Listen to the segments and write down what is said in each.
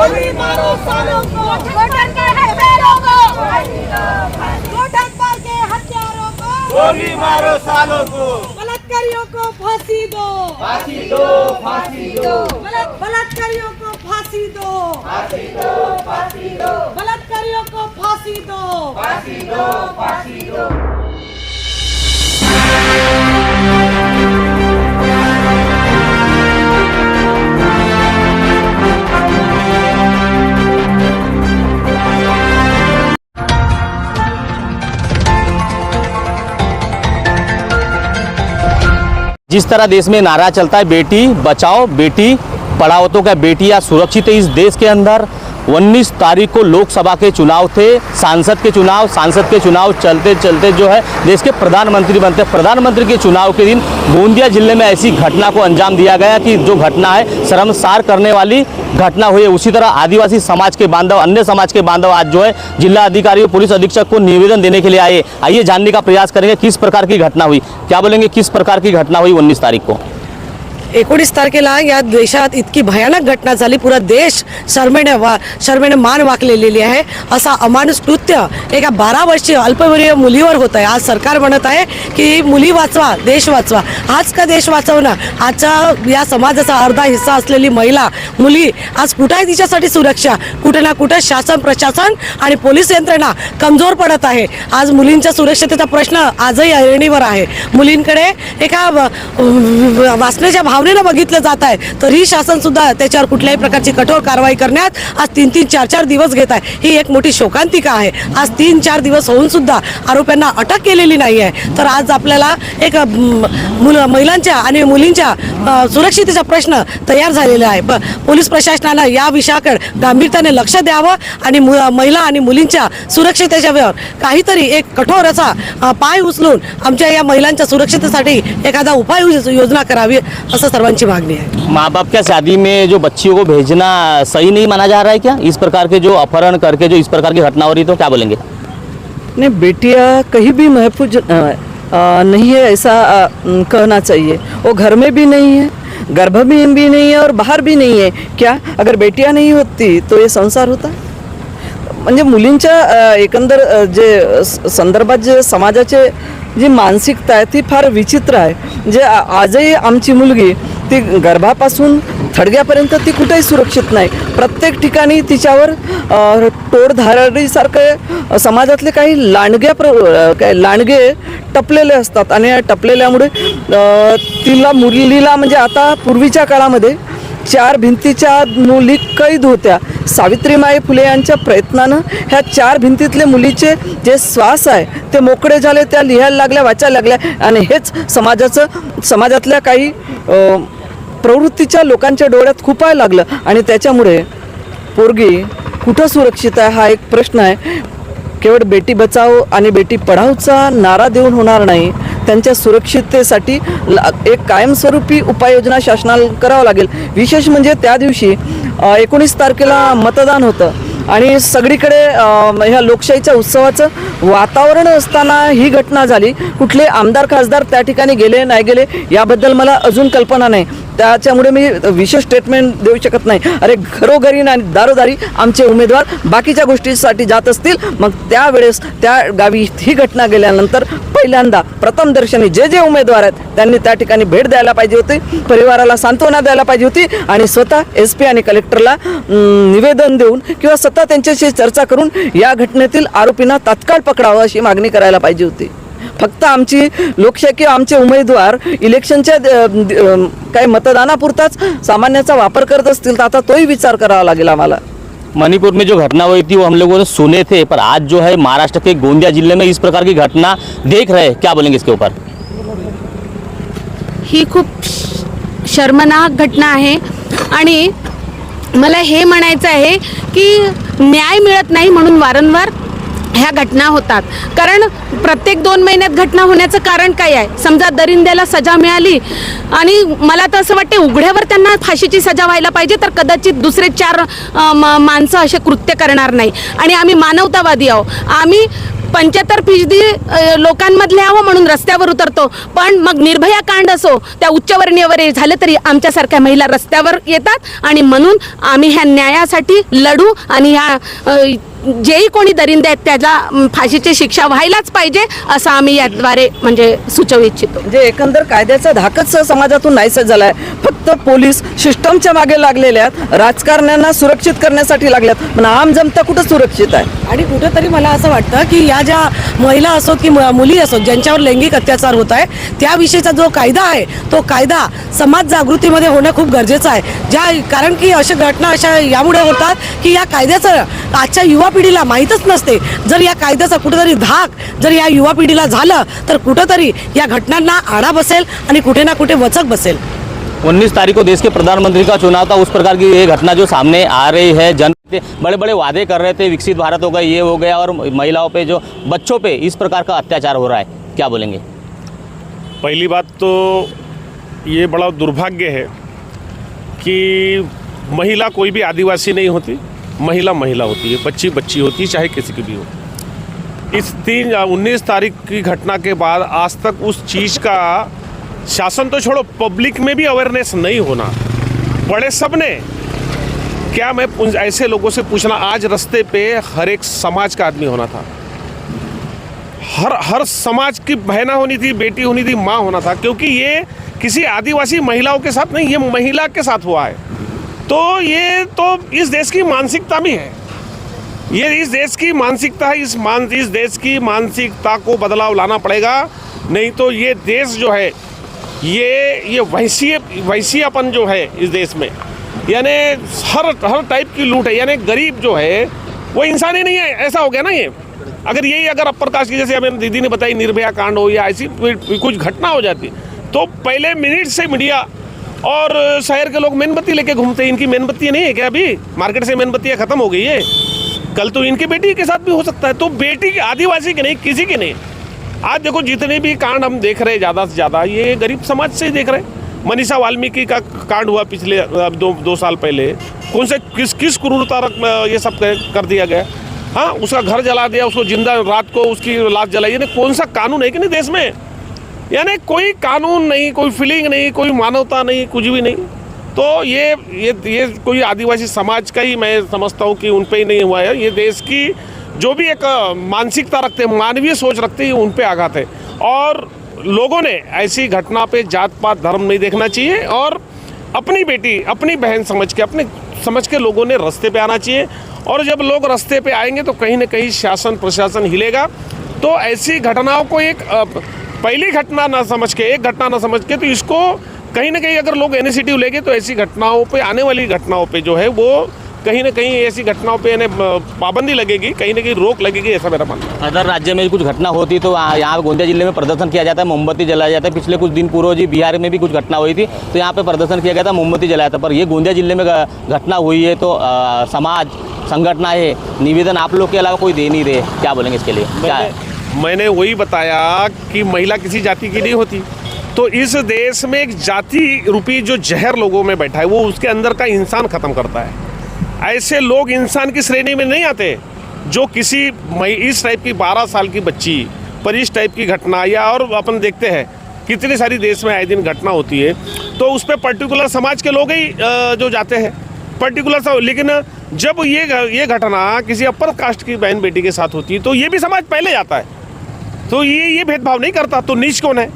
गोली मारो सालों को, गठन के हत्यारों को, गठन पर के हत्यारों को गोली मारो सालों को, बलात्कारियों को फांसी दो, फांसी दो, फांसी दो, बलात्कारियों को फांसी दो, फांसी दो, फांसी दो, बलात्कारियों को फांसी दो, फांसी दो, फांसी दो। जिस तरह देश में नारा चलता है बेटी बचाओ बेटी पढ़ाओ, तो क्या बेटियां सुरक्षित है इस देश के अंदर? 19 तारीख को लोकसभा के चुनाव थे, सांसद के चुनाव चलते चलते जो है देश के प्रधानमंत्री बनते। प्रधानमंत्री के चुनाव के दिन गोंदिया जिले में ऐसी घटना को अंजाम दिया गया कि जो घटना है शर्मसार करने वाली घटना हुई है। उसी तरह आदिवासी समाज के बांधव, अन्य समाज के बांधव आज जो है जिला अधिकारी और पुलिस अधीक्षक को निवेदन देने के लिए आए। आइए जानने का प्रयास करेंगे किस प्रकार की घटना हुई, क्या बोलेंगे किस प्रकार की घटना हुई 19 तारीख को। 19 तारखेला या देशात इतकी भयानक घटना झाली, पुरा देश शर्मेने मान वाकलेली आहे। असा अमानुष कृत्य एका 12 वर्षीय अल्पवयीन मुलीवर होत आहे। आज सरकार म्हणत आहे की मुली वाचवा देश वाचवा। आज का देश वाचवणं, आजच्या या समाजाचा अर्धा हिस्सा असलेली महिला मुली आज कुठे आहे तिच्यासाठी सुरक्षा? कुठे ना कुठे शासन प्रशासन आणि पोलीस यंत्रणा कमजोर पडत आहे। आज मुलींच्या सुरक्षतेचा प्रश्न आजही ऐरणीवर आहे। मुलींकडे एका वाचण्याच्या भावनेने बघितलं जात आहे, तरी शासन सुद्धा त्याच्यावर कुठल्याही प्रकारची कठोर कारवाई करण्यात आज 3-3, 4-4 दिवस घेत आहे। ही एक मोठी शोकांतिका आहे। आज 3-4 दिवस होऊन सुद्धा आरोपींना अटक केलेली नाही आहे। तर आज आपल्याला एक महिलांच्या आणि मुलींच्या सुरक्षितेचा प्रश्न तयार झालेला आहे। पोलीस प्रशासनाने या विषयाकडे गांभीर्याने लक्ष द्यावं आणि महिला आणि मुलींच्या सुरक्षितेच्यावर काहीतरी एक कठोर असा पाय उचलून आमच्या या महिलांच्या सुरक्षितेसाठी एखादा उपाय योजना करावी असं सर्वांची मागणी है। माँ बाप क्या शादी में जो बच्चियों को भेजना सही नहीं माना जा रहा है क्या? इस प्रकार के जो अपहरण करके जो इस प्रकार की घटना हो रही, तो क्या बोलेंगे? नहीं, बेटियां कहीं भी महफूज नहीं है ऐसा कहना चाहिए। वो घर में भी नहीं है, गर्भ में भी नहीं है और बाहर भी नहीं है। क्या अगर बेटियां नहीं होती तो ये संसार होता? म्हणजे मुलींच्या एकंदर जे संदर्भात जे समाजाचे जी मानसिकता आहे ती फार विचित्र आहे। जे आजही आमची मुलगी ती गर्भापासून थडग्यापर्यंत ती कुठेही सुरक्षित नाही। प्रत्येक ठिकाणी तिच्यावर टोळधाडीसारखे समाजातले काही लांडगे टपलेले असतात आणि या टपलेल्यामुळे तिला मुलीला म्हणजे आता पूर्वीच्या काळामध्ये 4 भिंतीच्या मुली कैद होत्या। सावित्रीबाई फुले यांच्या प्रयत्नानं ह्या 4 भिंतीतले मुलीचे जे श्वास आहे ते मोकळे झाले, त्या लिहायला लागल्या, वाचायला लागल्या आणि हेच समाजातल्या काही प्रवृत्तीच्या लोकांच्या डोळ्यात खुपायला लागलं आणि त्याच्यामुळे पोरगी कुठं सुरक्षित आहे हा एक प्रश्न आहे। केवळ बेटी बचाओ आणि बेटी पढाओचा नारा देऊन होणार नाही। त्यांच्या सुरक्षिततेसाठी एक कायमस्वरूपी उपाययोजना शासनाला करावं लागेल। विशेष म्हणजे त्या दिवशी 19 तारखेला मतदान होतं आणि सगळीकडे ह्या लोकशाहीच्या उत्सवाचं वातावरण असताना ही घटना झाली। कुठले आमदार खासदार त्या ठिकाणी गेले नाही गेले याबद्दल मला अजून कल्पना नाही, त्याच्यामुळे मी विशेष स्टेटमेंट देऊ शकत नाही। अरे घरोघरी आणि दारोदारी आमचे उमेदवार बाकीच्या गोष्टीसाठी जात असतील, मग त्यावेळेस त्या गावी ही घटना गेल्यानंतर पहिल्यांदा प्रथम दर्शनी जे उमेदवार आहेत त्यांनी त्या ठिकाणी भेट द्यायला पाहिजे होती, परिवाराला सांत्वना द्यायला पाहिजे होती आणि स्वतः SP आणि कलेक्टरला निवेदन देऊन किंवा स्वतः त्यांच्याशी चर्चा करून या घटनेतील आरोपींना तात्काळ पकडावं अशी मागणी करायला पाहिजे होती। फक्त आमची लोकशाही किंवा आमचे उमेदवार इलेक्शनच्या काही मतदानापुरताच सामान्याचा वापर करत असतील तर आता तोही विचार करावा लागेल आम्हाला। मणिपुर में जो घटना हुई थी वो हम लोगों ने सुने थे, पर आज जो है महाराष्ट्र के गोंदिया जिले में इस प्रकार की घटना देख रहे हैं, क्या बोलेंगे इसके ऊपर? ही खूप शर्मनाक घटना आहे आणि मला हे म्हणायचं आहे की न्याय मिळत नाही म्हणून वारंवार ह्या घटना होतात. कारण प्रत्येक 2 महिन्यात घटना होण्याचं कारण काय आहे? समजा दरिंद्याला सजा मिळाली आणि मला तर असं वाटते उघड्यावर त्यांना फाशीची सजा व्हायला पाहिजे, तर कदाचित दुसरे 4 माणसं असे कृत्य करणार नाही. आणि आम्ही मानवतावादी आहोत. आम्ही 75% लोकांमधले आहो म्हणून रस्त्यावर उतरतो. पण मग निर्भया कांड असो, त्या उच्चवर्णीयवर झालं तरी आमच्यासारख्या महिला रस्त्यावर येतात आणि म्हणून आम्ही ह्या न्यायासाठी लढू आणि ह्या जेही कोणी दरिंदे आहेत त्याला फाशीची शिक्षा व्हायलाच पाहिजे असं आम्ही याद्वारे म्हणजे सुचवू इच्छितो. म्हणजे एकंदर कायद्याचा धाकच समाजातून नाहीसा झालाय. फक्त पोलीस सिस्टमच्या मागे लागलेले आहेत, राजकारण्यांना सुरक्षित करण्यासाठी लागल्यात, पण आम जनता कुठं सुरक्षित आहे? आणि कुठेतरी मला असं वाटतं की या ज्या महिला असोत की मुली असोत ज्यांच्यावर लैंगिक अत्याचार होत आहे त्याविषयीचा जो कायदा आहे तो कायदा समाज जागृतीमध्ये होणं खूप गरजेचं आहे. कारण की अशा घटना अशा यामुळे होतात की या कायद्याचं आजच्या युवा पिढीला माहीतच नसते. जर या कायद्याचा कुठेतरी धाक जर या युवा पिढीला झालं तर कुठेतरी या घटनांना आळा बसेल आणि कुठे ना कुठे वचक बसेल. 19 तारीख को देश के प्रधानमंत्री का चुनाव था, उस प्रकार की ये घटना जो सामने आ रही है. जन बड़े बड़े वादे कर रहे थे, विकसित भारत होगा, ये हो गया, और महिलाओं पे जो बच्चों पे इस प्रकार का अत्याचार हो रहा है, क्या बोलेंगे? पहली बात तो ये बड़ा दुर्भाग्य है कि महिला कोई भी आदिवासी नहीं होती, महिला महिला होती है, बच्ची बच्ची होती है, चाहे किसी की भी हो. इस 19 तारीख की घटना के बाद आज तक उस चीज़ का शासन तो छोड़ो, पब्लिक में भी अवेयरनेस नहीं होना. बड़े सब ने क्या, मैं ऐसे लोगों से पूछना, आज रास्ते पे हर एक समाज का आदमी होना था, हर समाज की बहना होनी थी, बेटी होनी थी, माँ होना था, क्योंकि ये किसी आदिवासी महिलाओं के साथ नहीं, ये महिला के साथ हुआ है. तो ये तो इस देश की मानसिकता भी है, ये इस देश की मानसिकता है. इस देश की मानसिकता को बदलाव लाना पड़ेगा, नहीं तो ये देश जो है ये वैश्यपन जो है इस देश में, यानी हर टाइप की लूट है. यानी गरीब जो है वो इंसान ही नहीं है, ऐसा हो गया ना ये. अगर अपर कास्ट की, जैसे हमें दीदी ने बताई, निर्भया कांड हो या ऐसी कुछ घटना हो जाती तो पहले मिनट से मीडिया और शहर के लोग मेणबत्ती लेके घूमते हैं. इनकी मेणबत्ती नहीं है क्या? अभी मार्केट से मेणबत्तियाँ खत्म हो गई है, कल तो इनकी बेटी के साथ भी हो सकता है. तो बेटी आदिवासी की नहीं, किसी की नहीं. आज देखो जितने भी कांड हम देख रहे हैं ज़्यादा से ज़्यादा ये गरीब समाज से ही देख रहे हैं. मनीषा वाल्मीकि का कांड हुआ पिछले 2 साल पहले, कौन से किस क्रूरता ये सब कर दिया गया. हाँ, उसका घर जला दिया, उसको जिंदा रात को उसकी लाश जलाई. यानी कौन सा कानून है कि नहीं देश में? यानी कोई कानून नहीं, कोई फीलिंग नहीं, कोई मानवता नहीं, कुछ भी नहीं. तो ये कोई आदिवासी समाज का ही मैं समझता हूँ कि उन पे ही नहीं हुआ है. ये देश की जो भी एक मानसिकता रखते हैं, मानवीय सोच रखते हैं, उन पे आघात है. और लोगों ने ऐसी घटना पे जात पात धर्म नहीं देखना चाहिए और अपनी बेटी अपनी बहन समझ के लोगों ने रास्ते पे आना चाहिए. और जब लोग रास्ते पे आएंगे तो कहीं ना कहीं शासन प्रशासन हिलेगा. तो ऐसी घटनाओं को एक पहली घटना ना समझ के, एक घटना ना समझ के, तो इसको कहीं ना कहीं अगर लोग इनिशिएटिव लेंगे तो ऐसी घटनाओं पे, आने वाली घटनाओं पे जो है वो कहीं ना कहीं ऐसी घटनाओं पे पाबंदी लगेगी, कहीं ना कहीं रोक लगेगी, ऐसा मेरा मानना है. अदर राज्य में कुछ घटना होती तो यहाँ गोंदिया जिले में प्रदर्शन किया जाता है, मोमबत्ती जलाया जाता है. पिछले कुछ दिन पूर्व जी बिहार में भी कुछ घटना हुई थी तो यहाँ पे प्रदर्शन किया गया था, मोमबत्ती जलाया था. पर ये गोंदिया जिले में घटना हुई है तो समाज संगठन है, निवेदन आप लोग के अलावा कोई दे नहीं रहे, क्या बोलेंगे इसके लिए? क्या है? मैंने वही बताया कि महिला किसी जाति की नहीं होती. तो इस देश में एक जाति रूपी जो जहर लोगों में बैठा है वो उसके अंदर का इंसान खत्म करता है. ऐसे लोग इंसान की श्रेणी में नहीं आते जो किसी इस टाइप की 12 साल की बच्ची पर इस टाइप की घटना, या और अपन देखते हैं कितनी सारी देश में आए दिन घटना होती है तो उस पर पर्टिकुलर समाज के लोग ही जो जाते हैं पर्टिकुलर. लेकिन जब ये घटना किसी अपर कास्ट की बहन बेटी के साथ होती है तो ये भी समाज पहले जाता है. तो ये भेदभाव नहीं करता. तो नीच कौन है?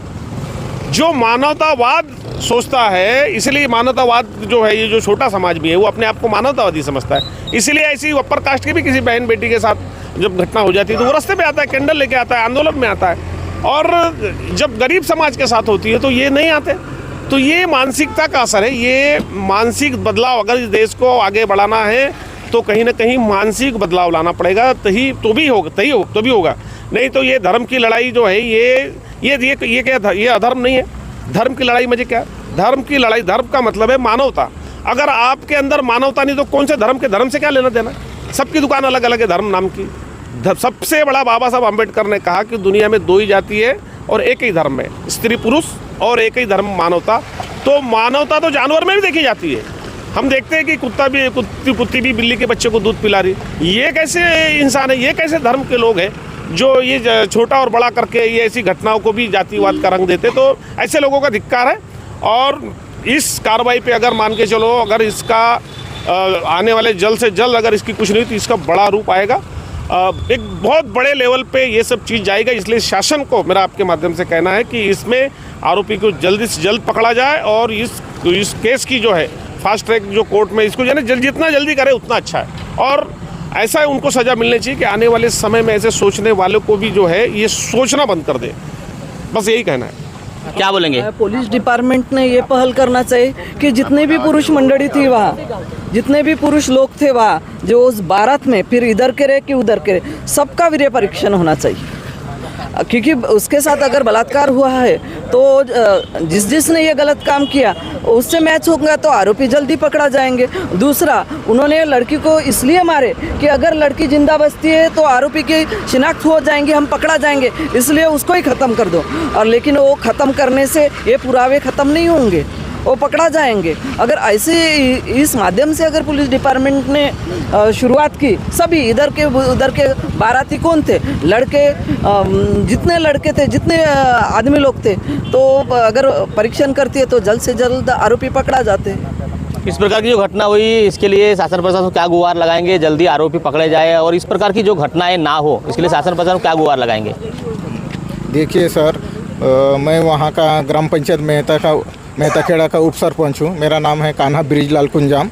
जो मानवतावाद सोचता है. इसलिए मानवतावाद जो है, ये जो छोटा समाज भी है वो अपने आप को मानवतावादी समझता है. इसलिए ऐसी अपर कास्ट की भी किसी बहन बेटी के साथ जब घटना हो जाती है तो वो रास्ते पे आता है, कैंडल लेके आता है, आंदोलन में आता है. और जब गरीब समाज के साथ होती है तो ये नहीं आते. तो ये मानसिकता का असर है. ये मानसिक बदलाव अगर इस देश को आगे बढ़ाना है तो कहीं ना कहीं मानसिक बदलाव लाना पड़ेगा, तभी होगा. नहीं तो ये धर्म की लड़ाई जो है ये क्या, ये अधर्म नहीं है. धर्म की लड़ाई मुझे क्या, धर्म की लड़ाई, धर्म का मतलब है मानवता. अगर आपके अंदर मानवता नहीं तो कौन से धर्म से क्या लेना देना? सबकी दुकान अलग अलग है धर्म नाम की. सबसे बड़ा बाबा साहब अम्बेडकर ने कहा कि दुनिया में 2 ही जाति है और एक ही धर्म है, स्त्री पुरुष, और एक ही धर्म मानवता। तो मानवता तो जानवर में भी देखी जाती है। हम देखते हैं कि कुत्ती भी बिल्ली के बच्चे को दूध पिला रही। ये कैसे इंसान है, ये कैसे धर्म के लोग हैं जो ये छोटा और बड़ा करके ये ऐसी घटनाओं को भी जातिवाद का रंग देते? तो ऐसे लोगों का धिक्कार है। और इस कार्रवाई पे अगर मान के चलो, अगर इसका आने वाले जल्द से जल्द अगर इसकी कुछ नहीं तो इसका बड़ा रूप आएगा, एक बहुत बड़े लेवल पे ये सब चीज़ जाएगा। इसलिए शासन को मेरा आपके माध्यम से कहना है कि इसमें आरोपी को जल्दी से जल्द पकड़ा जाए और इस केस की जो है फास्ट ट्रैक जो कोर्ट में इसको जितना जल्दी करे उतना अच्छा है। और ऐसा उनको सज़ा मिलनी चाहिए कि आने वाले समय में ऐसे सोचने वालों को भी जो है ये सोचना बंद कर दे। बस यही कहना है। क्या बोलेंगे? पुलिस डिपार्टमेंट ने ये पहल करना चाहिए कि जितने भी पुरुष मंडली थी वहाँ, जितने भी पुरुष लोग थे वहाँ, जो उस बारात में फिर इधर के रहे कि उधर के रहे, सबका वीर्य परीक्षण होना चाहिए। क्योंकि उसके साथ अगर बलात्कार हुआ है तो जिसने ये गलत काम किया उससे मैच होगा तो आरोपी जल्दी पकड़ा जाएंगे। दूसरा, उन्होंने लड़की को इसलिए मारे कि अगर लड़की जिंदा बचती है तो आरोपी की शिनाख्त हो जाएंगे, हम पकड़ा जाएंगे, इसलिए उसको ही ख़त्म कर दो। और लेकिन वो ख़त्म करने से ये पुरावे ख़त्म नहीं होंगे, वो पकड़ा जाएंगे। अगर ऐसे इस माध्यम से अगर पुलिस डिपार्टमेंट ने शुरुआत की, सभी इधर के उधर के बाराती कौन थे, लड़के, जितने लड़के थे, जितने आदमी लोग थे, तो अगर परीक्षण करती है तो जल्द से जल्द आरोपी पकड़ा जाते हैं। इस प्रकार की जो घटना हुई इसके लिए शासन प्रशासन क्या गुहार लगाएंगे? जल्दी आरोपी पकड़े जाए और इस प्रकार की जो घटनाएं ना हो इसके लिए शासन प्रशासन क्या गुहार लगाएंगे? देखिए सर, मैं वहाँ का ग्राम पंचायत मेहताखेड़ा का उप सरपंच हूँ। मेरा नाम है कान्हा ब्रिजलाल कुंजाम।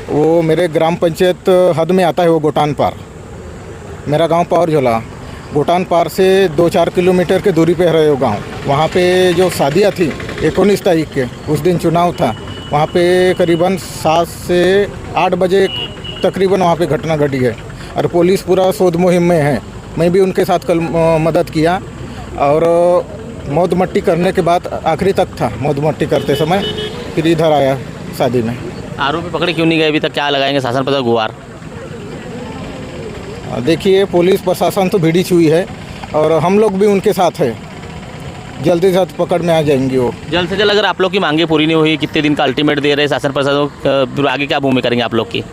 वो मेरे ग्राम पंचायत हद में आता है, वो गोटान पार। मेरा गांव पावरझोला, गोटान पार से 2-4 किलोमीटर के दूरी पे है वो गांव। वहाँ पे जो शादियाँ थी 19 तारीख के, उस दिन चुनाव था। वहाँ पे करीबन 7 से 8 बजे तकरीबन वहाँ पे घटना घटी है और पुलिस पूरा शोध मुहिम में है। मैं भी उनके साथ कल मदद किया और मौत मट्टी करने के बाद आखिरी तक था। मौत मट्टी करते समय फिर इधर आया शादी में। आरोपी पकड़े क्यों नहीं गए अभी तक? क्या लगाएंगे शासन प्रशासन गुहार? देखिए, पुलिस प्रशासन तो भिड़ी हुई है और हम लोग भी उनके साथ है। जल्दी से जल्द पकड़ में आ जाएंगे वो। जल्द से जल्द अगर आप लोग की मांगे पूरी नहीं हुई, कितने दिन का अल्टीमेट दे रहे शासन प्रशासन, आगे क्या भूमिका करेंगे आप लोग की?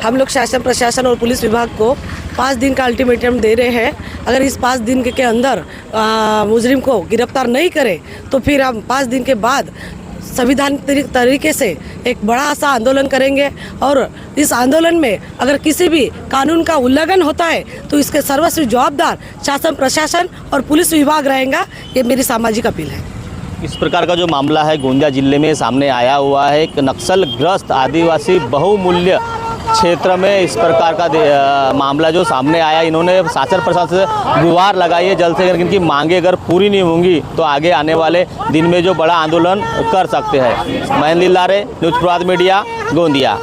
हम लोग शासन प्रशासन और पुलिस विभाग को 5 दिन का अल्टीमेटम दे रहे हैं। अगर इस 5 दिन के अंदर मुजरिम को गिरफ्तार नहीं करें तो फिर हम 5 दिन के बाद संविधानिक तरीके से एक बड़ा सा आंदोलन करेंगे। और इस आंदोलन में अगर किसी भी कानून का उल्लंघन होता है तो इसके सर्वस्व जवाबदार शासन प्रशासन और पुलिस विभाग रहेगा। ये मेरी सामाजिक अपील है। इस प्रकार का जो मामला है गोंदिया जिले में सामने आया हुआ है। एक नक्सलग्रस्त आदिवासी बहुमूल्य क्षेत्र में इस प्रकार का मामला जो सामने आया, इन्होंने शासन प्रशासन से गुहार लगाई है जल्द से जल्द इनकी मांगे अगर पूरी नहीं होंगी तो आगे आने वाले दिन में जो बड़ा आंदोलन कर सकते हैं। महेंद्र लारे, न्यूज़ प्रभात मीडिया, गोंदिया।